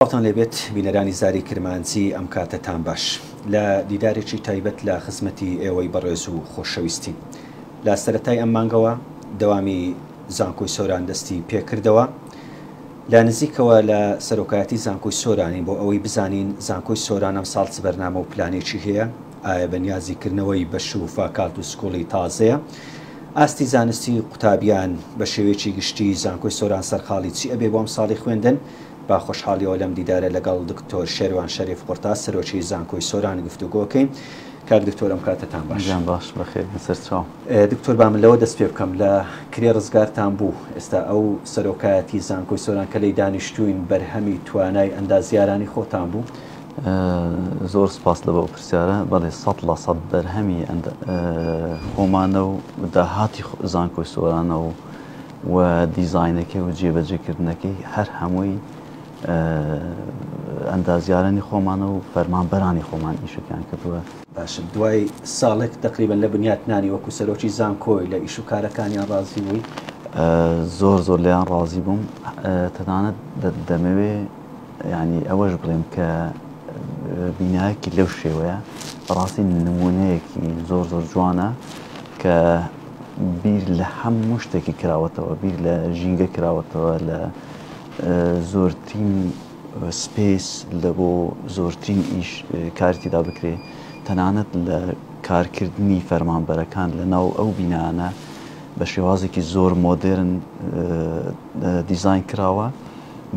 سڵاتان لێبێت بینەرانی زاری کرمانجی ئەم کاتەتان باش لە دیدارێکی تایبەت لە خزمەتی ئێوەی بەڕێز و خۆشەویستی لە سەرەتای ئەم مانگەوە دەوامی زانکۆی سۆران دەستی پێکردەوە لە نزیکەوە لە سەرۆکایەتی زانکۆی سۆرانی بۆ ئەوەی بزانین زانکۆی سۆران ئەم ساڵ چ بەرنامە و پلانێکی هەیە ئایا بەنیازیکردنەوەی بەش و فاکالت و سکوڵی تازەیە ئاستی زانستی قوتابیان بە شێوەیەکی گشتی زانکۆی سۆران سەرخاڵی چی ئەبێ بۆ ئەم ساڵی خوێندن با خۆشحاڵیەوە لەم دیدارە لەگەڵ دکتۆر شێروان شەریف قورتا سەرۆکی زانکۆی سۆران گفتوگۆکەین کاک دکتۆر ئەم کاتتان باش بەخێر سەرچاو دکتۆر بام لەوە دەست پێ بکەم لە کرێ ڕزگارتان بوو ئێستا ئەو سەرۆکایەتی زانکۆی سۆران کە لەی دانیشتوین بەرهەمی توانای ئەندازیارانی خۆتان بوو زۆر سپاس لە بۆ پرسیارە بەڵێ 100% بەرهەمی خۆمانە و داهاتی زانکۆی سۆرانە و دیزاینەکەی و جێبەجێکردنەکەی هەر هەمووی ئەندازیارانی خۆمانە و فەرمانبەرانی خۆمان ئیشەکان کردووە. باش دوای ساڵێک تقریبەن لە بنیاتنانی وەکو سەرۆکی زانکۆی لە ئیش و کارەکانیان ڕازی بووی؟ زۆر لیان ڕازی بووم تەنانەت دەمەوێ ینی ئەوەش بڵێم کە بینایەکی لەو شێوەیە ڕاستی نمونەیەکی زۆر جوانە کە بیر لە هەموو شتێکی کراوەتەوە بیر لە ژینگە کراوەتەوە لە زۆرترین سپیس لە بۆ زۆرترین ئیش کارتیدا بکرێ تەنانەت لە کارکردنی فەرمانبەرەکان لە ناو ئەو بینانە بە شێوازێکی زۆر مۆدرن دیزاین کراوە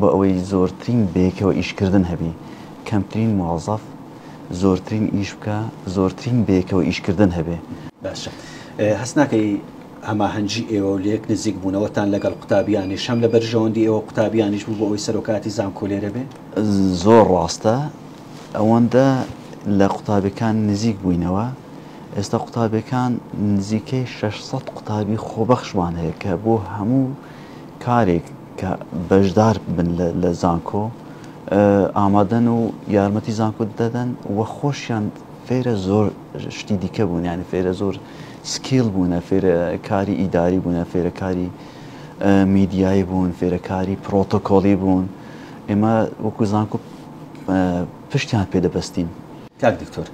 بۆ ئەوەی زۆرترین بێکەوە ئیشکردن هەبی کەمترین موازەف زۆرترین ئیش بکە زۆرترین بێکەوە ئیشکردن هەبێ. باشە هەست ناکەی هەماهەنگی ئێوە و لێک نزیک بوونەوەتان لەگەڵ قوتابیانیش هەم لە بەرژەوەندی ئێوە قوتابیانیش بوو بۆ ئەوەی سەرۆکاتی زانکۆ لێرە بێ؟ زۆر ڕاستە ئەوەندە لە قوتابەکان نزیک بووینەوە ئێستا قوتابەکان نزیکەی 600 قوتابی خۆبەخشمان هەیە کە بۆ هەموو کارێک کە بەشدار بن لە زانکۆ ئامادەن و یارمەتی زانکۆ دەدەن وە خۆشیان فێرە زۆر شتی دیکە بوون یعنی فێرە زۆر سکیل بوونە فێرە کاری ئیداری بوونە فێرە کاری میدیایی بوون فێرە کاری پرۆتۆکۆلی بوون ئێمە وەکو زانکۆ پشتیان پێدەبەستین. کاک دکتۆر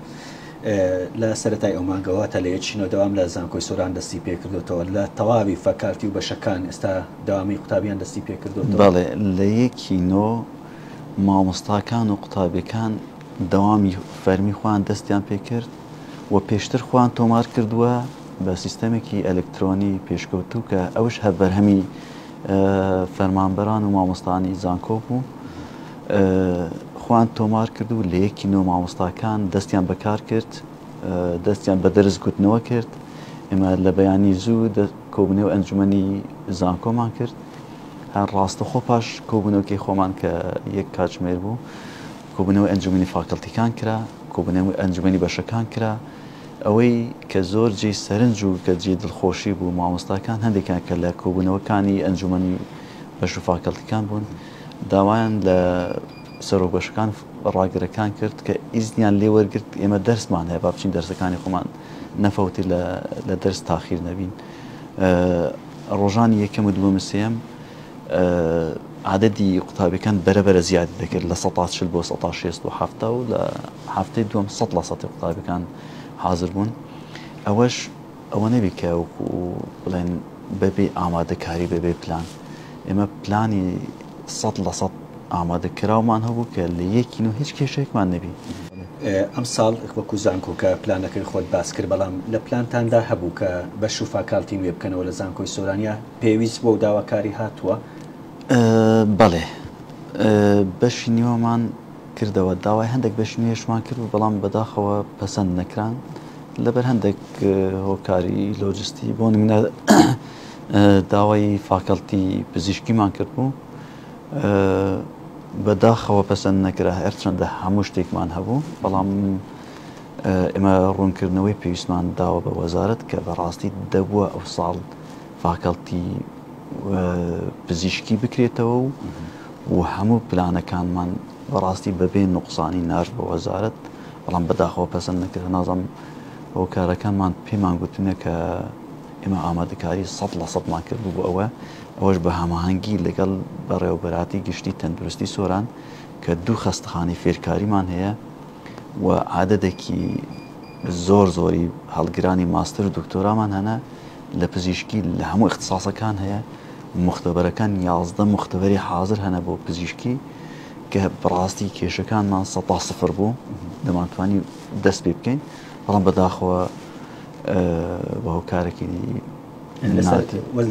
لە سەرەتای ئەو مانگەوە تا لە یەکچینەوە دەوام لە زانکۆی سۆران دەستی پێکردوتەوە لە تەواوی فەکارتی و بەشەکان ئێستا داوامی قوتابیان دەستی پێکردوتەوە؟ بەڵێ لە یەکینۆ مامۆستاکان و قوتابیەکان دەوامی فەرمی خۆیان دەستیان پێکرد و پێشتر خۆیان تۆمار کردووە بە سیستەمێکی ئەلکترۆنی پێشکەوتوو کە ئەوش هەر بەرهەمی فەرمانبەران و مامۆستانی زانکۆ بوو خۆیان تۆمار کرد و لە یەکینۆ مامۆستاکان دەستیان بەکار کرد دەستیان بە دەرزگوتنەوە کرد ئێمە لە بەیانی زوو کۆبوونەوە ئەنجومەنی زانکۆمان کرد هەر ڕاستەخۆ پاش کۆبوونەوەکەی خۆمان کە یەک کاتژمێر بوو کۆبوونەوە ئەنجومەنی فاکەڵتیەکان کرا کۆبوونەوە ئەنجومەنی بەشەکان کرا ئەوەی کە زۆر جێی سەرنج و کە جێ دڵخۆشی بوو مامۆستاکان هەندێکیان کە لە کۆبوونەوەکانی ئەنجومەنی بەش و فاکەڵتیەکان بوون داوایان لە سەرۆک بەشەکان ڕاگرەکان کرد کە ئیزنیان لێ وەرگرت ئێمە دەرسمان هەیە با بچین دەرسەکانی خۆمان نەفەوتی لە دەرس تاخیر نەبین. ڕۆژانی یەکەم و دووەم سێم عادەدی قوتابەکان بەرەبەرە زیادی دەکرد لە 140 بۆ 160 و لە هەفتەی دووەم 100% قوتابەکان حاضر بوون ئەوەش ئەوە نەبی کە بڵێن بەبێ ئامادەکاری بەبێ پلان ئێمە پلانی 100% ئامادەکراومان هەبوو کە لە یەکین و هیچ کێشەیەکمان نەبی. ئەم ساڵ وەکو زانکۆ کە پلانەکەی خۆت باس کرد بەڵام لە پلانتاندا هەبوو کە بەش و فاکالتی نوێ بکەنەوە لە زانکۆی سۆرانیا پێویست بۆ داواکاری هاتووە؟ بەڵێ بەشی نیوەمان کردەوە داوای هەندێک بەشی نوێشمان کرد و بەڵام بەداخەوە پەسەند نەکران لەبەر هەندێک هۆکاری لۆجستی بۆ نمونە داوای فاکەڵتی پزیشکیمان کرد بوو بەداخەوە پەسەند نەکرا هەرچەندە هەموو شتێکمان هەبوو بەڵام ئێمە ڕوونکردنەوەی پێویستمان داوە بە وەزارەت کە بەڕاستی دەبووە ئەو ساڵ فاکەڵتی پزیشکی بکرێتەوە و هەموو پلانەکانمان بەڕاستی بەبێ نوقسانی ناش بە وەزارەت بەڵام بەداخەوە پەسەند نەکرد نازانم هۆکارەکانمان پێمان گوتنە کە ئێمە ئامادەکاری 100% کردبوو بۆ ئەوەش بە هەماهەنگی لەگەڵ بەڕێوەبەراتی گشتی تەندروستی سۆران کە دوو خەستەخانەی فێرکاریمان هەیە و عادەدێکی زۆری هەڵگرانی ماستر و دکتۆرامان هەنا لە پزیشکی لە هەموو اختصاسەکان هەیە مختبەرەکان 11 مختبەری حاضر هەنە بۆ پزیشکی کە بەڕاستی کێشەکانمان 100% بوو دەمانتوانی دەست پێ بکەین بەڵام بەداخەوە بە هۆکارێکی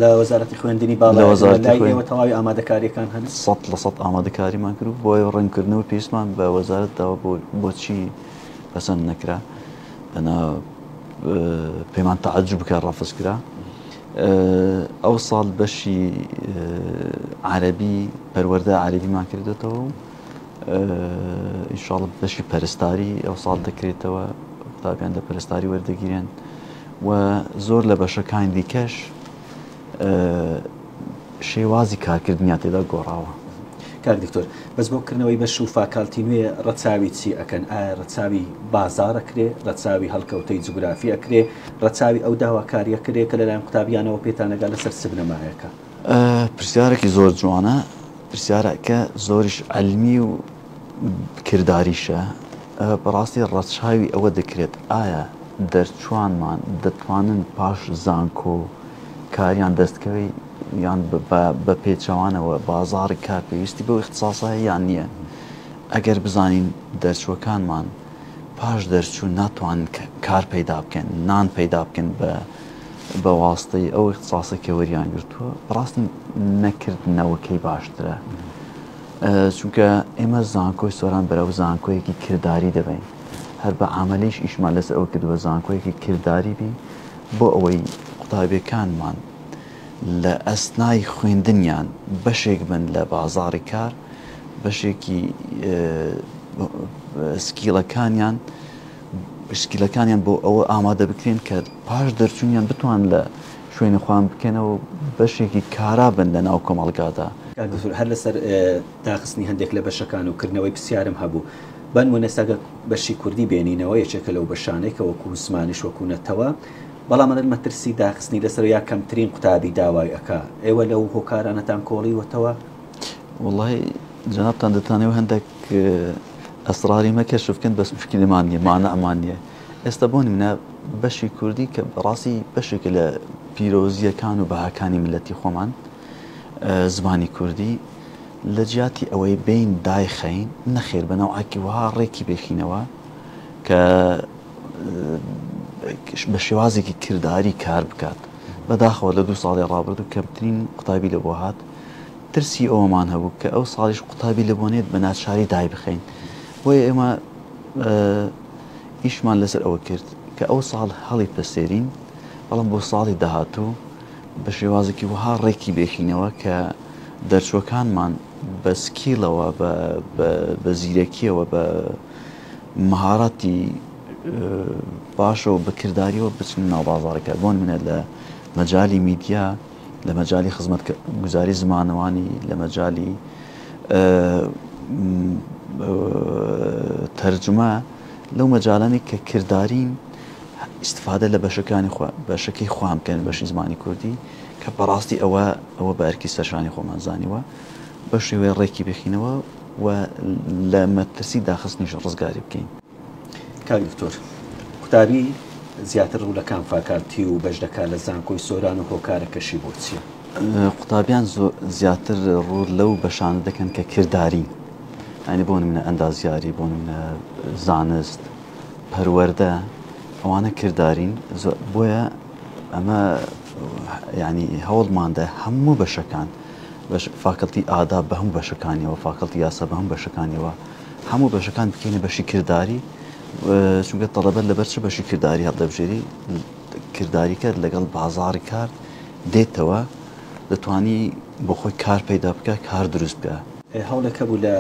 لە وەزارەتی خوێندنی باڵای تەواوی ئامادەکاریەکان هەن 100% ئامادەکاریمان کرد بۆی ڕێنکردنەوە پێویستمان بە وەزارەتەوە بۆچی پەسەند نەکرا ئەنا پەیمان تەعەجوب بکە ڕافز کرا ئەو ساڵ بەشی عەرەبی پەروەردە عەرەبیمان کردێتەوە و ئینشاڵڵا بەشی پەرستاری ئەو ساڵ دەکرێتەوە قوتابیان لە پەرستاری وەردەگیرێن و زۆر لە بەشەکانی دیکەش شێوازی کارکردنیان تێدا گۆڕاوە. کاک دکتۆر بەس بۆ کردنەوەی بەش و فاکالتی نوێ ڕەچاوی چی ئەکەن؟ ئایا ڕەچاوی بازارەکرێ، ڕەچاوی هەڵکەوتەی جوگرافی ئەکرێ، ڕەچاوی ئەو داواکاریە کرێ کە لەلایەن قوتابیانەوە پێتانەگا لەسەر سبنەمایەکە؟ پرسیارێکی زۆر جوانە، پرسیارەکە زۆریش علمی و کرداریشە. بەڕاستی ڕەچاوی ئەوە دەکرێت ئایا دەرچوانمان دەتوانن پاش زانکۆ کاریان دەستکەوی یان بە پێچەوانەوە بازاری کار پێویستی بەو اختصاسە یان نییە. ئەگەر بزانین دەرچووەکانمان پاش دەرچوو ناتوانن کار پەیدا بکەن، نان پەیدا بکەن بە واستەی ئەو اختصاسە کە وەریان گرتووە، بەڕاستی نەکردنەوەکەی باشترە. چونکە ئێمە زانکۆی سۆران بەرەو زانکۆیەکی کردداری دەبین، هەر بە عملیش ئیشمان لەسەر ئەو کردووە زانکۆیەکی کردداری بی بۆ ئەوەی قوتابیەکانمان لە ئەسنای خوێندنیان بەشێک بن لە بازاری کار، بەشێکی سکیلەکانیان بۆ ئەوە ئامادە بکرێن کە پاش دەرچوونیان بتوان لە شوێنی خوان بکەنەوە بەشێکی کارا بن لە ناو کۆمەڵگادا. هەر لەسەر داخستنی هەندێک لە بەشەکان و کردنەوەی پرسیارم هەبوو بەنمونە سەگە بەشی کوردی بێنینەوە یەکێکە لەو بەشانەی کە وەکو زمانیش وەکوونەتەوە، بەڵام من مەترسی داخستنی لەسەر یا کەمترین قوتابی داوای ئەکا. ئێوە لەو هۆکارانەتان کۆڵیوەتەوە؟ وڵی جەنابتان دەتانەوە هەندێک ئەسراری مەکەشف بکەن بەس مشکلمان نیە، مانەمان نییە. ئێستا بۆ نمونە بەشی کوردی کە بەڕاستی بەشێکە لە پیرۆزیەکان و بەهاکانی ملەتی خۆمان زمانی کوردی لە جیاتی ئەوەی بین دایخەین نەخێر بەنەوعاکی وها ڕێکی بێخینەوە کە بە شێوازێکی کردداری کار بکات. بەداخەوە لە 2 ساڵی ڕابرد و کەمترین قوتابی لە بۆ هات ترسی ئەوەمان هەبوو کە ئەو ساڵیش قوتابی لە بۆنێت بە ناچاری دای بخەین. بۆیە ئێمە ئیشمان لەسەر ئەوە کرد کە ئەو ساڵ هەڵی پەسێرین، بەڵام بۆ ساڵی داهاتوو بە شێوازێکی وها ڕێکی بێخینەوە کە دەرچووەکانمان بە سکیلەوە بە زیرەکیەوە بە مەهارەتی باشەوە بەکردداریەوە بچن ناو بازارەکە. بۆن منە لە مەجای میدیا، لە مەجای خزمەتگوزاری زمانەوانی، لە مەجای تەرجمە، لەو مەجالانی کە کرددارین ئیسفادە لە بەشەکەی خوام بکەن بەشی زمانی کوردی کە بەڕاستی ئەوە بە ئەرکی سەرشانی خۆمان زانیوە بە شێوەیە ڕێکی بخینەوە و لە مەترسی داخستنیش ڕزگاری بکەین. کاک دکتۆر، قوتابی زیاتر ڕوولەکان فاکالتی و بەش دەکات لە زانکۆی سۆران و هۆکارەکەشی بۆ چییە؟ قوتابیان زیاتر ڕوو لەو بەشانە دەکەن کە کردداری، ئەنی بۆ نمونە ئەندازیاری، بۆ نمونە زانست، پەروەردە، ئەوانە کرددارین. بۆیە ئەمە ینی هەوڵماندا هەموو بەشەکان فاکەڵتی ئادا بە هەموو بەشەکانیەوە، فاکەڵتی یاسا بە هەموو بەشەکانیەوە، هەموو بەشەکان بکەینە بەشی کردداری، چونکە تەڵەبەت لەبەر چ بەشی کردداری هەڵدەبژێری کردداریکە لەگەڵ بازاری کار دێتەوە، دەتوانی بۆ خۆی کار پەیدا بکە، کار دروست بکە. هەوڵەکە بوو لە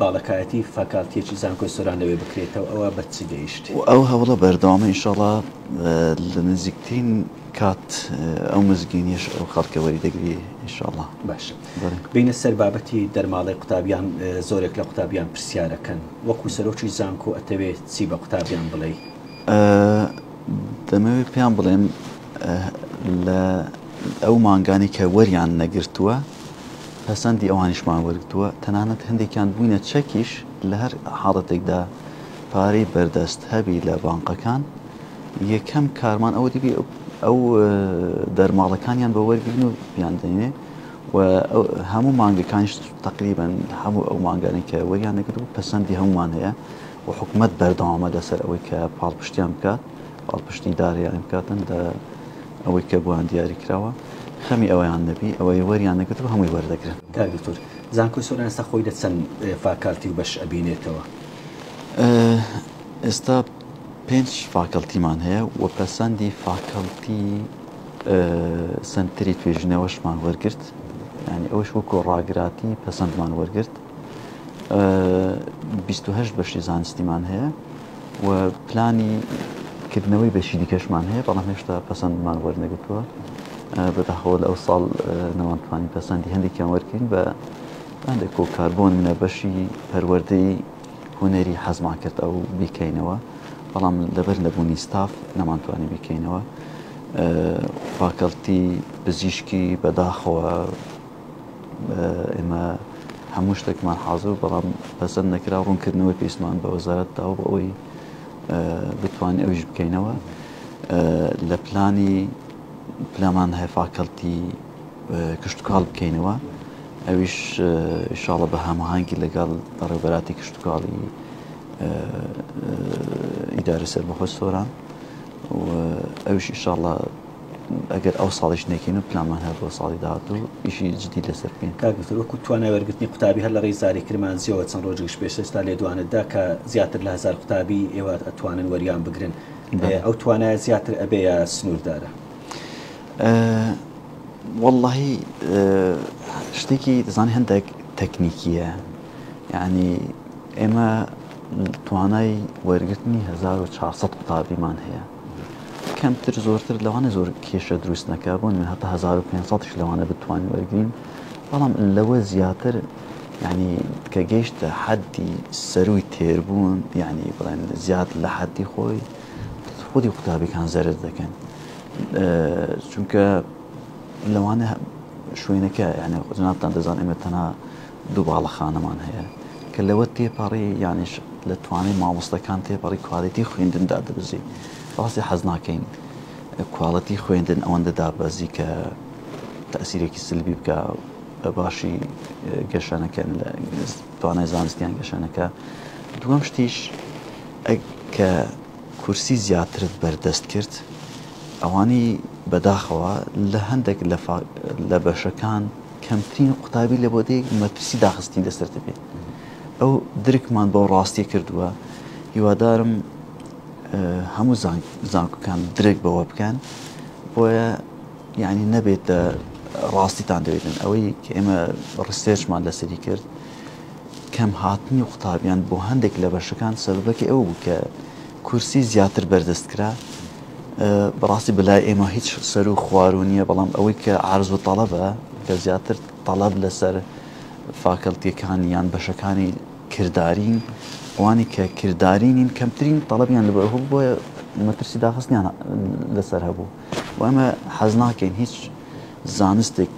باڵەکایەتی فاکالتیەکی زانکۆی سۆران لەوێ بکرێتەوە، ئەوە بە چی گەیشت؟ ئەو هەوڵە بەردەوامە ئینشاڵڵا لە نزیکترین کات ئەو مزگینیش ئەو خەڵکەوەری دەگری ئینشاڵڵا. باش بینە سەر بابەتی دەرماڵی قوتابیان زۆرێک لە قوتابیان پرسیارەکەن، وەکو سەرۆکی زانکۆ ئەتەوێت چی بە قوتابیان بڵێ؟ دەمەوێت پێیان بڵێم لە ئەو مانگانی کە وەریان نەگرتووە پەسەندی ئەوانیشمان وەرگتووە تەنانەت هەندێکیان بووینە چەکیش لە هەر حاڵەتێکدا پارەی بەردەست هەبی لە بانقەکان یەکەم کارمان ئەوە دیبی ئەو دەرماڵەکانیان بە وەرگین و بیاندێنێ و هەموو مانگەکانیش تقریبا هەموو ئەو مانگانێک کە وەریان نەگرت و پەسەندی هەمومان هەیە و حکومەت بەردەوامە لەسەر ئەوەی کە پاڵپشتیان بکات پاڵپشتی داریان بکاتن لە ئەوەی کە بۆیان دیاری کراوە خەمی ئەویان نەبی ئەوەی وەریان نەگرت و هەمووی وەردەگرن. کاگتور زانکۆی سۆران ئێستا خۆی لە چەند فاکالتی و بەش ئەبینێتەوە؟ ئێستا 5 فاکەڵتیمان هەیە و پەسەندی فاکەڵتی سنتری توێژینەوەشمان وەرگرت، ینی ئەوەش وەکو ڕاگراتی پەسەندمان وەرگرت. 28 بەشی زانستیمان هەیە و پلانی کردنەوەی بەشی دیکەشمان هەیە، بەڵام هێشتا پەسەندمان وەرنەگرتووە. بەداخەوە لە ئەو ساڵ نەوانتوانی پەسەندی هەندێکیان وەرگین بە هەندێک کۆکاربوون منە بەشی پەروەردەی هونەری حەزمان کرد ئەو بیکەینەوە، بەڵام لەبەر نەبوونی ستاف نەمانتوانی بیکەینەوە. فاکەڵتی پزیشکی بەداخەوە ئێمە هەموو شتێکمان حاضر بەڵام پەسەند نەکرا ڕوونکردنەوەی پێویستمان بە وەزارەتدا و بە ئەوەی بتوانین ئەویش بکەینەوە. لە پلانمان هەیە فاکەڵتی کشتتوکاڵ بکەینەوە، ئەویش ئینشاڵڵا بە هەماهەنگی لەگەڵ ڕێبەراتی کشتتوکاڵی ئیدارە سەربەخۆ سۆران و ئەویش ئینشاڵڵا ئەگەر ئەو ساڵیش نەکەین و پلانمان هەیە بۆ ساڵی داهاتوو ئیشی جدی لەسەر بکەین. کاگتور وەکو توانای وەرگرتنی قوتابی هەر لە ڕێی زاری کرمانزیەوە چەند ڕۆژێک پێشەستا لێدوانتدا کە زیاتر لە 1000 قوتابی ئێوە ئەتوانن وەریان بگرن، ئەو توانایە زیاتر ئەبێ یا سنووردارە؟ واللهی شتێکی دەزانانی هەندێک تەکنیکیە، یعنی ئێمە توانای وەرگرتنی 1400 قوتابیمان هەیە، کەمتر زۆرتر لەوانە زۆر کێشە دروست نەکا بوون من هەتا 1500ش لەوانە بتوانین وەرگین، بەڵام لەوە زیاتر ینی کە گەیشتە حەدی سەروی تێربوون ینی بڵێن زیاد لە حەدی خۆی خودی قوتابیەکان زەرد دەکەن، چونکە لەوانە شوێنەکە یعنی جنابتان دەزان ئێمە تەنها دوو باڵەخانەمان هەیە کە لەوە تێپەڕی یانیش لە توانای مامۆستەکان تێپەڕی کواڵیتی خوێندندا دەبزی، ڕاستی حەز ناکەین کواڵەتی خوێندن ئەوەندەدا بەزی کە تەسیرێکی سلبی بکە بە باشی گەشانەکەن لە توانای زانستیان گەشانەکە. دووەم شتیش کە کورسی زیاترت بەردەست کرد ئەوانی بەداخەوە لە هەندێک لە بەشەکان کەمترین قوتابی لە بۆ دێک مەترسی داخستین دەسەرتە بێت، ئەو درکمان بەو ڕاستی کردووە. هیوادارم هەموو زانکۆکان درێک بەوە بکەن بۆیە یعنی نەبێت ڕاستیتان دەوێتن. ئەوەی کە ئێمە ڕستێرچمان لەسەری کرد کەم هاتنی قوتابیان بۆ هەندێک لە بەشەکان سەبەبەکە ئەو بوو کە کورسی زیاتر بەردەست کرا، بەڕاستی بەلای ئێمە هیچ سەر و خوارو نییە، بەڵام ئەوەی کە عرض و تەڵەبە کە زیاتر تەڵەب لەسەر فاکەڵتیەکانی یان بەشەکانی کرددارین ئەوانی کە کرددارینین کەمترین تەڵەبیان لە بەهوو بۆیە مەترسی داخستنیان لەسەر هەبوو و ئەمە حەز ناکەین هیچ زانستێک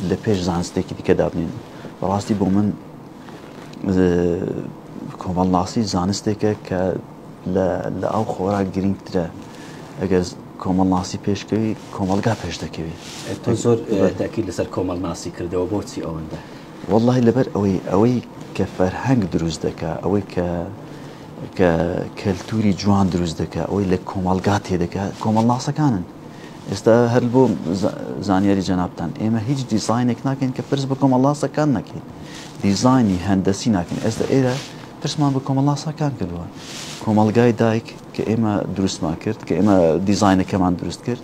لە پێش زانستێکی دیکە دابنین. بەڕاستی بۆ من کۆمەڵناسی زانستێکە کە لە ئەو خۆراک گرنگترە، ئەگەر کۆمەڵناسی پێشکەوی کۆمەڵگا پێش دەکەوێت. تۆ زۆر تاکید لەسەر کۆمەڵناسی کردەوە، بۆچی ئەوەندە؟ واللهی لەبەر ئەوەی کە فەرهەنگ دروست دەکا، ئەوەی کە کەلتوری جوان دروست دەکا، ئەوەی لە کۆمەڵگا تێدەکات کۆمەڵناسەکانن. ئێستا هەر بۆ زانیاری جەنابتان ئێمە هیچ دیزاینێک ناکەین کە پرس بە کۆمەڵناسەکان نەکەین، دیزایانی هەندەسی ناکەین. ئێستا ئێرە پرسمان بە کۆمەڵناسەکان کردووە، کۆمەڵگای دایک کە ئێمە دروستمان کرد کە ئێمە دیزاینەکەمان دروست کرد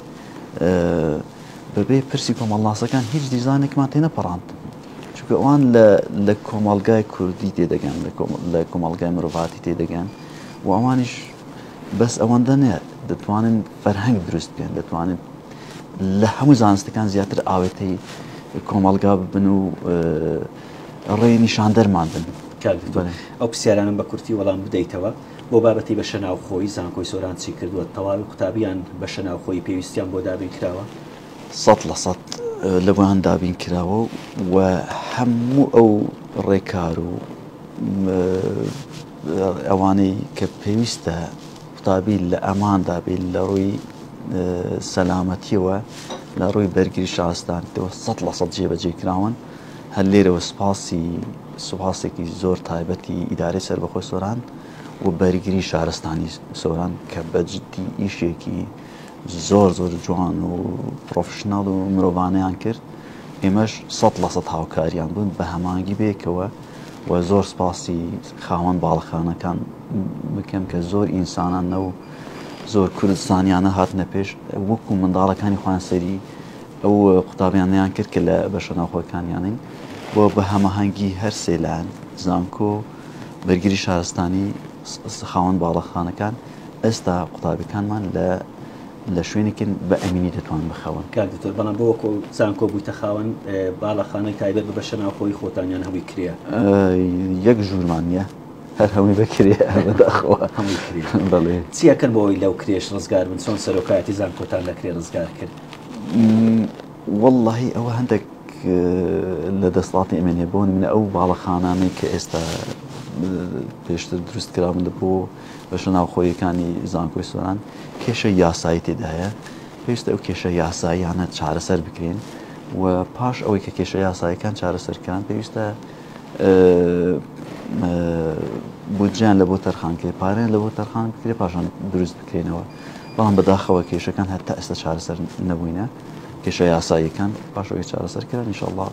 بەبێ پرسی کۆمەڵناسەکان هیچ دیزاینێکمان تێنەپەڕاند، چونکە ئەوان لە کۆمەڵگای کوردی تێدەگەن، لە کۆمەڵگای مرۆڤاتی تێدەگەن و ئەوانیش بەس ئەوەندە نیە، دەتوانن فەرهەنگ دروست بکەن، دەتوانن لە هەموو زانستەکان زیاتر ئاوێتەی کۆمەڵگا ببن و ڕێی نیشاندەرمان بن. ئەو پرسیارانم بە کورتی وەڵام بدەیتەوە بۆ بابەتی بەشە ناوخۆی زانکۆی سۆران چی کردووە؟ تەواوی قوتابیان بەشە ناوخۆی پێویستیان بۆ دابین کراوە؟ 100% لە بۆیان دابین کراوە و هەموو ئەو ڕێکار و ئەوانەی کە پێویستە قوتابی لە ئەماندا بێت لە ڕووی سەلامەتیەوە لە ڕووی بەرگری شارستانیەوە 100% جێبەجێکراون. هەر لێرەوە سوپاسێکی زۆر تایبەتی ئیدارەی سەربەخۆی سۆران و بەرگری شارستانی سۆران کە بەجددی ئیشێکی زۆر جوان و پرۆفشناڵ و مرۆڤانەیان کرد. ئێمەش 100% هاوکاریان بوون بە هەمانگی بێکەوە و زۆر سپاسی خاوەن باڵەخانەکان بکەم کە زۆر ئینسانانە و زۆر کوردستانیانە هاتنە پێش وەکو منداڵەکانی خوانسەری ئەو قوتابیانیان کرد کە لە بەشە ناوخۆیەکانیانین بۆ بە هەماهەنگی هەر سێلایەن زانکۆ بەرگری شارستانی خاوەن باڵەخانەکان ئێستا قوتابیەکانمان لە شوێنێکن بە ئەمینی دەتوان بخەون. کاک دکتۆر بەڵام بۆ وەکو زانکۆ بوویتە خاوەن باڵەخانەی تایبەت بە بەشە ناوخۆی خۆتانیان هەوی کرێ یەک ژوورمان نیە هەر هەمووی بەکرێ بەداخەوە هەمووی کرێ. بەڵێ چیەکەن بۆەوەی لەو کرێش ڕزگار بن چۆن سەرۆکایەتی زانکۆتان لە کرێ ڕزگار کرد؟ واللهی ئەوە هەندێک لە دەسڵاتی ئەمێنێ بۆ منە ئەو باڵەخانانەی کە ئێستا پێشتر دروست کراون بۆ بەشە ناوخۆیەکانی زانکۆی سۆران کێشە یاسایی تێدایە. پێویستە ئەو کێشە یاساییانە چارەسەر بکرێن و پاش ئەوەی کە کێشە یاساییەکان چارەسەرکان پێویستە بودجیان لە بۆ تەرخانکرێ پارێن لە بۆ تەرخان بکرێ پاشان دروست بکرێنەوە. بەڵام بەداخەوە کێشەکان هەتا ئێستا چارەسەر نەبووینە کێشە یاساییەکان پاشەوەی چارەسەر کرد ئینشاءالله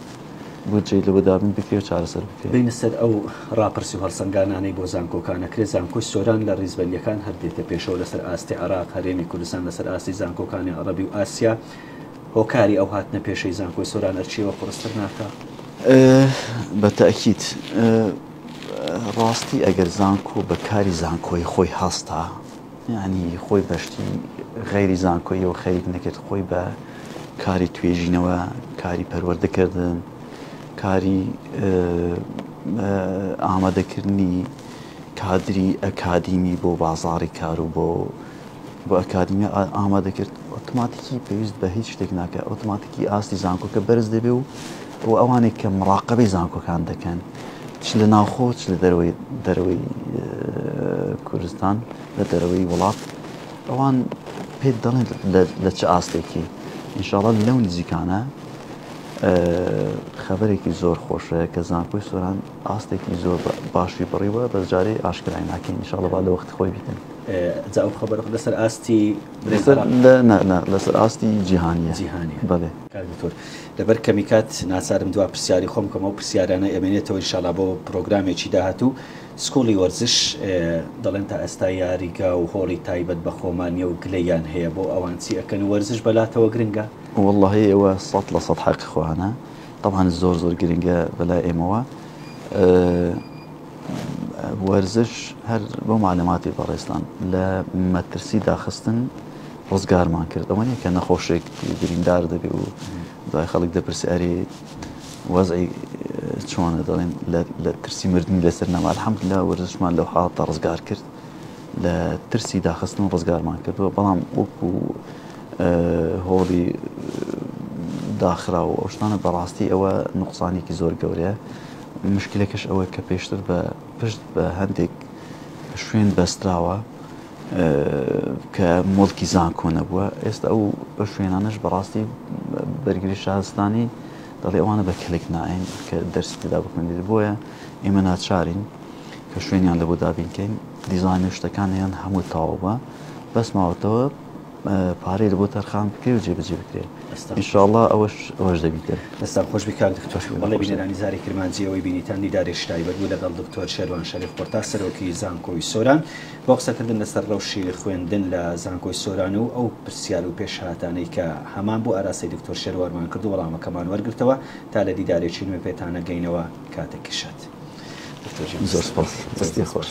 بودجێ لە بۆ دابین بکرێ و چارەسەر بکرێت. بینە سەر ئەو ڕاپرسی و هەڵسەنگانانەی بۆ زانکۆکانەکرێ زانکۆی سۆران لە ڕیزبەندیەکان هەردێتە پێشەوە لەسەر ئاستی عێراق هەرێمی کوردستان لەسەر ئاستی زانکۆکانی عەرەبی و ئاسیا هۆکاری ئەو هاتنە پێشەی زانکۆی سۆران ئەرچیەوە قورستر ناکە؟ بەتەئکید ڕاستی ئەگەر زانکۆ بە کاری زانکۆی خۆی هەستا یعنی خۆی بەشتی غەیری زانکۆیی و خەریک نەکرد خۆی بە کاری توێژینەوە کاری پەروەردەکردن کاری ئامادەکردنی کادری ئەکادیمی بۆ بازاڕی کار و بۆ ئەکادیمی ئامادەکرد ئۆتۆماتیکی پێویست بە هیچ شتێک ناکە ئۆتۆماتیکی ئاستی زانکۆکە بەرز دەبێ و ئەوانێک کە مراقبەی زانکۆکان دەکەن چ لە ناوخۆ چ لە دەرەوەی کوردستان لە دەرەوەی وڵات ئەوان پێت دەڵێن لە چه ئاستێکی ئینشاڵڵا لەو نزیکانە خەبەرێکی زۆر خۆشە کە زانکۆی سۆران ئاستێکی زۆر باشی بڕیوە بە جارێ ئاشکرای ناکەین ئینشاڵڵا با لە وەختی خۆی بیتن. جا ئەو خەبەر لەسەر ئاستی لەسەر ئاستی جیهانیە بەڵێ. دکتۆر لەبەر کەمیکات ناچارم دوا پرسیاری خۆم کەم ئەو پرسیارانە ئەمێنێتەوە ئینشاڵڵا بۆ پرۆگرامێکی داهاتوو سکوڵی وەرزش دەڵێن تا ئێستا یاریگا و هۆڵی تایبەت بە خۆمانیە و گلەیان هەیە بۆ ئەوان چی ئەکەن وەرزش بەلاتەوە گرنگە؟ واللهی ئێوە 100% حەق خۆیانە طبعا زۆر گرنگە بەلای ئێمەوە وەرزش هەر بۆ معلوماتی بەڕێستان لە مەترسی داخستن ڕزگارمان کرد ئەوە نیە کە نەخۆشێک بریندار دەبێ و دوای خەڵک دەپرسی ئەرێ وەزعی چۆنە دەڵێن لە ترسی مردنی لەسەر نەما الحەمدوللا وەرزشمان لەو حاڵەتە ڕزگار کرد لە ترسی داخستن و ڕزگارمان کردووە بەڵام وەکو هۆڵی داخراوە ئەو شتانە بەڕاستی ئەوە نوقسانێکی زۆر گەورەیە مشکلەکەش ئەوە کە پێشتر بە پشت بە هەندێک شوێن بەستراوە کە مڵکی زانکۆ نەبووە ئێستا ئەو شوێنانەش بەڕاستی بەرگری شارستانی دەڵێ ئەوانە بە کلێک ناین کە دەرسی پێدا بکوێنێت بۆیە ئێمە ناچارین کە شوێنیان لە بۆ دابینکەین دیزاینی شتەکانیان هەموو تاوە بەس ماوەتەوە پارەی لە بۆ تەرخان بکرێ و جێبەجێ بکرێ ئینشاءڵڵا ئەوەش دەبیتر. دەستان خۆش بیکار دکتۆر بەڵێ بینەرانی زاری کرمانجی ئەوەی بینیتان دیدارێکی تایبەت بوو لەگەڵ دکتۆر شێروان شەریف قورتا سەرۆکی زانکۆی سۆران بۆ قسەکردن لەسەر ڕەوشی خوێندن لە زانکۆی سۆران و ئەو پرسیار و پێشهاتانەی کە هەمان بۆ ئاراسی دکتۆر شێروانمان کرد و وەڵامەکەمان وەرگرتەوە تا لە دیدارێکی نوێ پێتانە گەینەوە کاتێکی شات. زۆر سپاس دەستی خۆش.